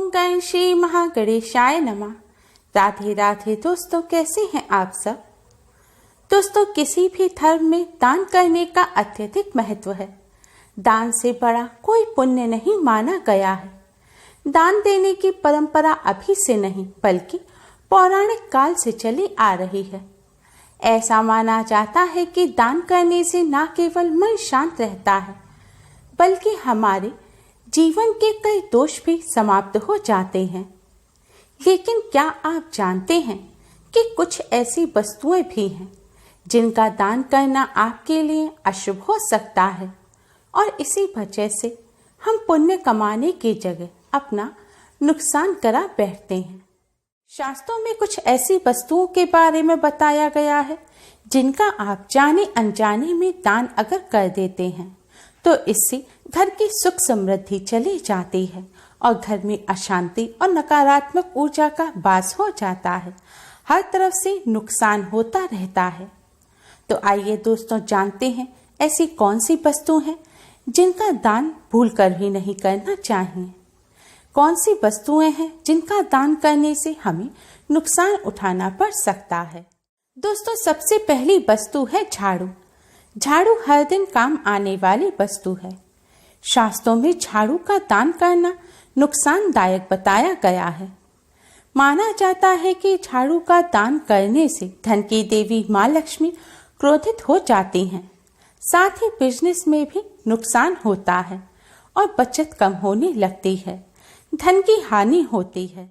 ओम गण श्री महागणेशाय नमः। राधे राधे दोस्तों, कैसे हैं आप सब। दोस्तों, किसी भी धर्म में दान करने का अत्यधिक महत्व है। दान से बड़ा कोई पुण्य नहीं माना गया है। दान देने की परंपरा अभी से नहीं बल्कि पौराणिक काल से चली आ रही है। ऐसा माना जाता है कि दान करने से न केवल मन शांत रहता है बल्कि हमारे जीवन के कई दोष भी समाप्त हो जाते हैं। लेकिन क्या आप जानते हैं कि कुछ ऐसी वस्तुएं भी हैं जिनका दान करना आपके लिए अशुभ हो सकता है और इसी वजह से हम पुण्य कमाने की जगह अपना नुकसान करा बैठते हैं। शास्त्रों में कुछ ऐसी वस्तुओं के बारे में बताया गया है जिनका आप जाने अनजाने में दान अगर कर देते हैं तो इससे घर की सुख समृद्धि चली जाती है और घर में अशांति और नकारात्मक ऊर्जा का वास हो जाता है। हर तरफ से नुकसान होता रहता है। तो आइए दोस्तों, जानते हैं ऐसी कौन सी वस्तु हैं जिनका दान भूलकर भी नहीं करना चाहिए। कौन सी वस्तुएं हैं जिनका दान करने से हमें नुकसान उठाना पड़ सकता है। दोस्तों, सबसे पहली वस्तु है झाड़ू। झाड़ू हर दिन काम आने वाली वस्तु है। शास्त्रों में झाड़ू का दान करना नुकसानदायक बताया गया है। माना जाता है कि झाड़ू का दान करने से धन की देवी माँ लक्ष्मी क्रोधित हो जाती हैं। साथ ही बिजनेस में भी नुकसान होता है और बचत कम होने लगती है, धन की हानि होती है,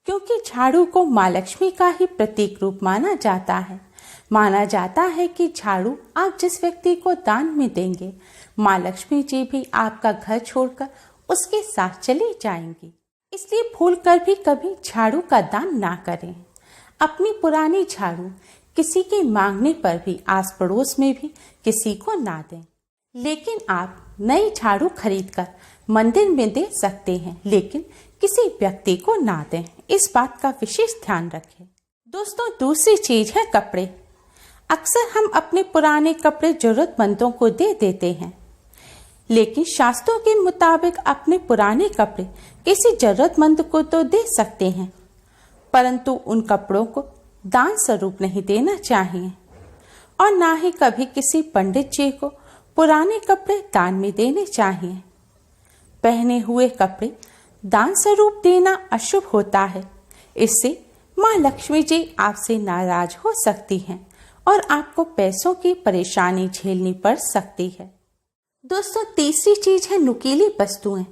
क्योंकि झाड़ू को माँ लक्ष्मी का ही प्रतीक रूप माना जाता है। माना जाता है कि झाड़ू आप जिस व्यक्ति को दान में देंगे, माँ लक्ष्मी जी भी आपका घर छोड़कर उसके साथ चली जाएंगी। इसलिए भूलकर भी कभी झाड़ू का दान ना करें। अपनी पुरानी झाड़ू किसी के मांगने पर भी आस पड़ोस में भी किसी को ना दें। लेकिन आप नई झाड़ू खरीदकर मंदिर में दे सकते हैं, लेकिन किसी व्यक्ति को ना दें। इस बात का विशेष ध्यान रखें। दोस्तों, दूसरी चीज है कपड़े। अक्सर हम अपने पुराने कपड़े जरूरतमंदों को दे देते हैं, लेकिन शास्त्रों के मुताबिक अपने पुराने कपड़े किसी जरूरतमंद को तो दे सकते हैं, परंतु उन कपड़ों को दान स्वरूप नहीं देना चाहिए और ना ही कभी किसी पंडित जी को पुराने कपड़े दान में देने चाहिए। पहने हुए कपड़े दान स्वरूप देना अशुभ होता है। इससे माँ लक्ष्मी जी आपसे नाराज हो सकती हैं और आपको पैसों की परेशानी झेलनी पड़ सकती है। दोस्तों, तीसरी चीज है नुकीली वस्तुएं,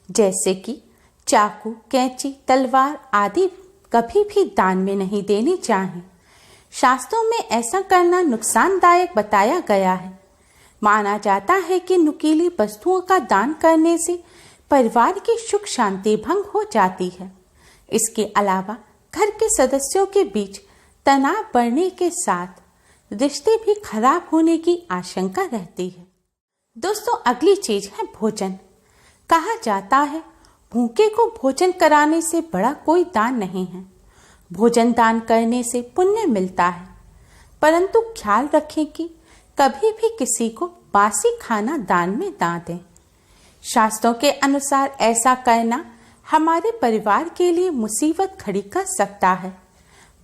जैसे कि चाकू, कैंची, तलवार आदि कभी भी दान में नहीं देनी चाहिए। शास्त्रों में ऐसा करना नुकसानदायक बताया गया है। माना जाता है कि नुकीली वस्तुओं का दान करने से परिवार की सुख शांति भंग हो जाती है। इसके अलावा घर के सदस्यों के बीच तनाव बढ़ने के साथ रिश्ते भी खराब होने की आशंका रहती है। दोस्तों, अगली चीज है भोजन। कहा जाता है भूखे को भोजन कराने से बड़ा कोई दान नहीं है। भोजन दान करने से पुण्य मिलता है, परंतु ख्याल रखें कि कभी भी किसी को बासी खाना दान में ना दें। शास्त्रों के अनुसार ऐसा करना हमारे परिवार के लिए मुसीबत खड़ी कर सकता है।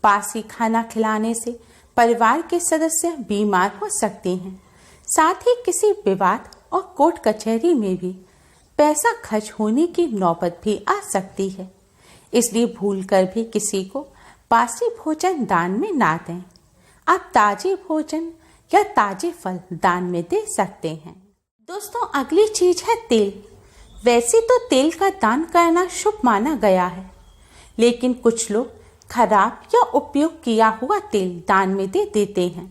बासी खाना खिलाने से परिवार के सदस्य बीमार हो सकते हैं। साथ ही किसी विवाद और कोर्ट कचहरी में भी पैसा खर्च होने की नौबत भी आ सकती है। इसलिए भूलकर भी किसी को बासी भोजन दान में ना दें। आप ताजे भोजन या ताजे फल दान में दे सकते हैं। दोस्तों, अगली चीज है तेल। वैसे तो तेल का दान करना शुभ माना गया है, लेकिन कुछ लोग खराब या उपयोग किया हुआ तेल दान में दे देते हैं,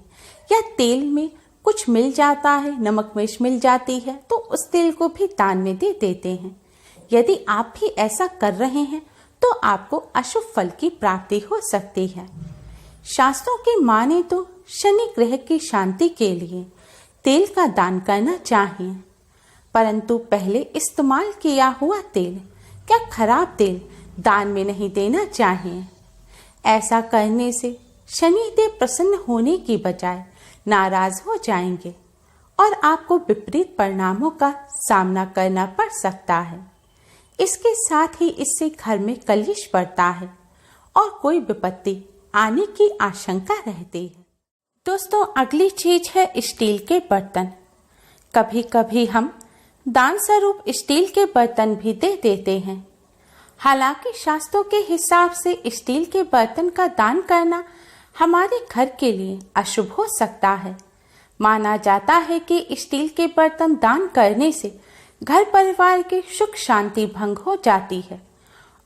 या तेल में कुछ मिल जाता है, नमक मिर्च मिल जाती है तो उस तेल को भी दान में दे देते हैं। यदि आप भी ऐसा कर रहे हैं तो आपको अशुभ फल की प्राप्ति हो सकती है। शास्त्रों की माने तो शनि ग्रह की शांति के लिए तेल का दान करना चाहिए, परंतु पहले इस्तेमाल किया हुआ तेल या खराब तेल दान में नहीं देना चाहिए। ऐसा करने से शनि देव प्रसन्न होने की बजाय नाराज हो जाएंगे और आपको विपरीत परिणामों का सामना करना पड़ सकता है। इसके साथ ही इससे घर में कलेश बढ़ता है और कोई विपत्ति आने की आशंका रहती है। दोस्तों, अगली चीज है स्टील के बर्तन। कभी कभी हम दान स्वरूप स्टील के बर्तन भी दे देते हैं। हालांकि शास्त्रों के हिसाब से स्टील के बर्तन का दान करना हमारे घर के लिए अशुभ हो सकता है। माना जाता है कि स्टील के बर्तन दान करने से घर परिवार के सुख शांति भंग हो जाती है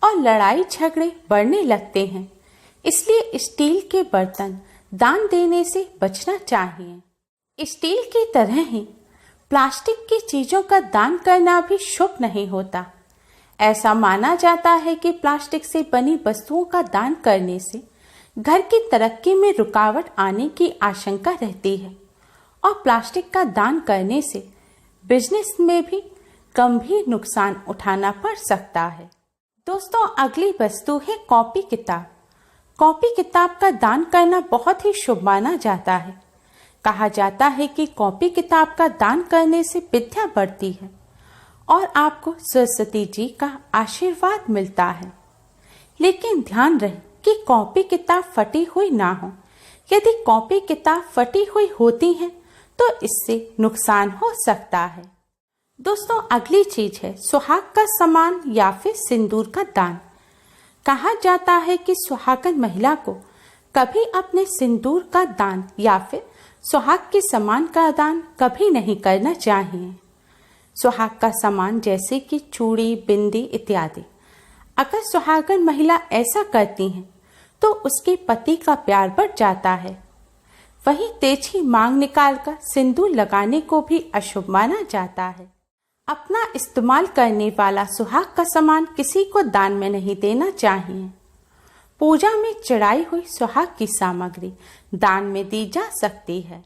और लड़ाई झगड़े बढ़ने लगते हैं। इसलिए स्टील के बर्तन दान देने से बचना चाहिए। स्टील की तरह ही प्लास्टिक की चीजों का दान करना भी शुभ नहीं होता। ऐसा माना जाता है कि प्लास्टिक से बनी वस्तुओं का दान करने से घर की तरक्की में रुकावट आने की आशंका रहती है और प्लास्टिक का दान करने से बिजनेस में भी गंभीर नुकसान उठाना पड़ सकता है। दोस्तों, अगली वस्तु है कॉपी किताब। कॉपी किताब का दान करना बहुत ही शुभ माना जाता है। कहा जाता है कि कॉपी किताब का दान करने से विद्या बढ़ती है और आपको सरस्वती जी का आशीर्वाद मिलता है। लेकिन ध्यान रहे कि कॉपी किताब फटी हुई ना हो। यदि कॉपी किताब फटी हुई होती है तो इससे नुकसान हो सकता है। दोस्तों, अगली चीज है सुहाग का सामान या फिर सिंदूर का दान। कहा जाता है कि सुहागन महिला को कभी अपने सिंदूर का दान या फिर सुहाग के सामान का दान कभी नहीं करना चाहिए। सुहाग का सामान जैसे कि चूड़ी, बिंदी इत्यादि, अगर सुहागन महिला ऐसा करती हैं तो उसके पति का प्यार बढ़ जाता है। वहीं तेजी मांग निकालकर सिंदूर लगाने को भी अशुभ माना जाता है। अपना इस्तेमाल करने वाला सुहाग का सामान किसी को दान में नहीं देना चाहिए। पूजा में चढ़ाई हुई सुहाग की सामग्री दान में दी जा सकती है।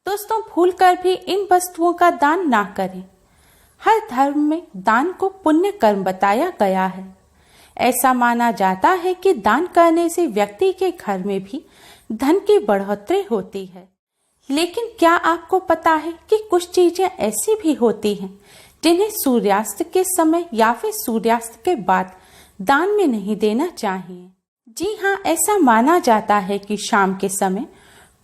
दोस्तों, भूलकर भी इन वस्तुओं का दान ना करें। हर धर्म में दान को पुण्य कर्म बताया गया है। ऐसा माना जाता है कि दान करने से व्यक्ति के घर में भी धन की बढ़ोतरी होती है। लेकिन क्या आपको पता है कि कुछ चीजें ऐसी भी होती हैं जिन्हें सूर्यास्त के समय या फिर सूर्यास्त के बाद दान में नहीं देना चाहिए। जी हाँ, ऐसा माना जाता है कि शाम के समय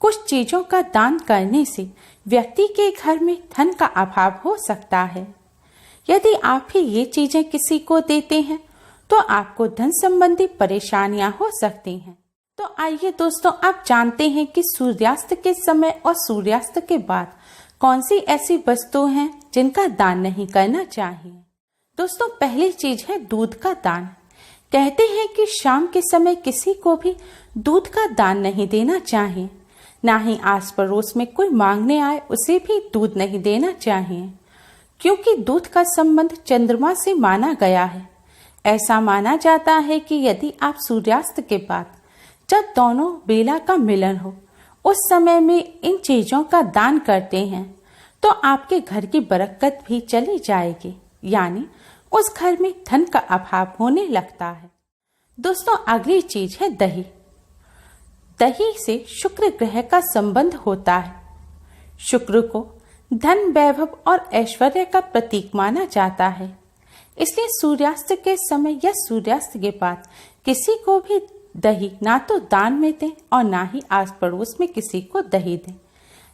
कुछ चीजों का दान करने से व्यक्ति के घर में धन का अभाव हो सकता है। यदि आप भी ये चीजें किसी को देते हैं तो आपको धन संबंधी परेशानियां हो सकती हैं। तो आइए दोस्तों, आप जानते हैं कि सूर्यास्त के समय और सूर्यास्त के बाद कौन सी ऐसी वस्तु हैं जिनका दान नहीं करना चाहिए। दोस्तों, पहली चीज है दूध का दान। कहते हैं कि शाम के समय किसी को भी दूध का दान नहीं देना चाहिए। ना ही आस पड़ोस में कोई मांगने आए उसे भी दूध नहीं देना चाहिए, क्योंकि दूध का संबंध चंद्रमा से माना गया है। ऐसा माना जाता है कि यदि आप सूर्यास्त के बाद जब दोनों बेला का मिलन हो उस समय में इन चीजों का दान करते हैं तो आपके घर की बरकत भी चली जाएगी, यानी उस घर में धन का अभाव होने लगता है। दोस्तों, अगली चीज है दही। दही से शुक्र ग्रह का संबंध होता है। शुक्र को धन, वैभव और ऐश्वर्य का प्रतीक माना जाता है। इसलिए सूर्यास्त के समय या सूर्यास्त के बाद किसी को भी दही ना तो दान में दें और ना ही आस पड़ोस में किसी को दही दें।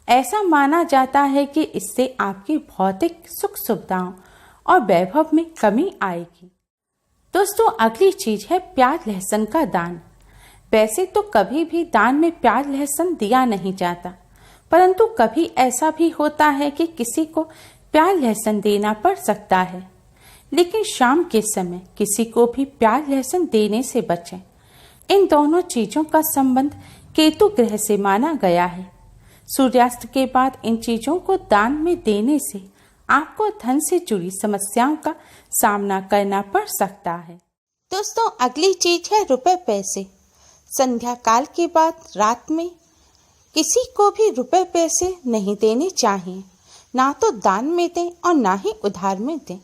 ऐसा माना जाता है कि इससे आपकी भौतिक सुख सुविधाओं और वैभव में कमी आएगी। दोस्तों, अगली चीज है प्याज लहसुन का दान। वैसे तो कभी भी दान में प्याज लहसुन दिया नहीं जाता, परंतु कभी ऐसा भी होता है कि किसी को प्याज लहसुन देना पड़ सकता है। लेकिन शाम के समय किसी को भी प्याज लहसुन देने से बचें। इन दोनों चीजों का संबंध केतु ग्रह से माना गया है। सूर्यास्त के बाद इन चीजों को दान में देने से आपको धन से जुड़ी समस्याओं का सामना करना पड़ सकता है। दोस्तों, अगली चीज है रुपए पैसे। संध्या काल के बाद रात में किसी को भी रुपए पैसे नहीं देने चाहिए, ना तो दान में दें और ना ही उधार में दें।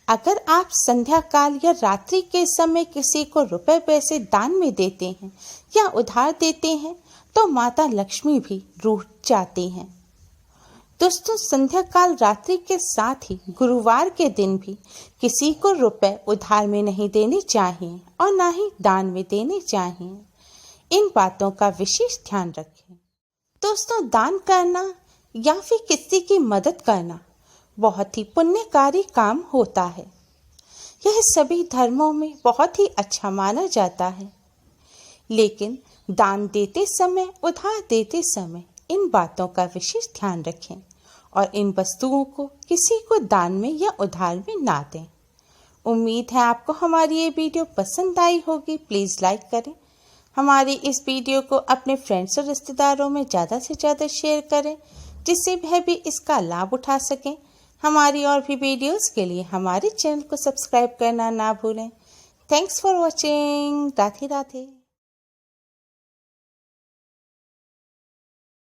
अगर आप संध्या काल या रात्रि के समय किसी को रुपए पैसे दान में देते हैं या उधार देते हैं तो माता लक्ष्मी भी रूठ जाती हैं। दोस्तों, संध्या काल रात्रि के साथ ही गुरुवार के दिन भी किसी को रुपए उधार में नहीं देने चाहिए और ना ही दान में देने चाहिए। इन बातों का विशेष ध्यान रखें। दोस्तों, दान करना या फिर किसी की मदद करना बहुत ही पुण्यकारी काम होता है। यह सभी धर्मों में बहुत ही अच्छा माना जाता है। लेकिन दान देते समय, उधार देते समय इन बातों का विशेष ध्यान रखें और इन वस्तुओं को किसी को दान में या उधार में ना दें। उम्मीद है आपको हमारी ये वीडियो पसंद आई होगी। प्लीज़ लाइक करें। हमारी इस वीडियो को अपने फ्रेंड्स और रिश्तेदारों में ज़्यादा से ज़्यादा शेयर करें, जिससे वह भी इसका लाभ उठा सकें। हमारी और भी वीडियोस के लिए हमारे चैनल को सब्सक्राइब करना ना भूलें। Thanks for watching. Radhe Radhe.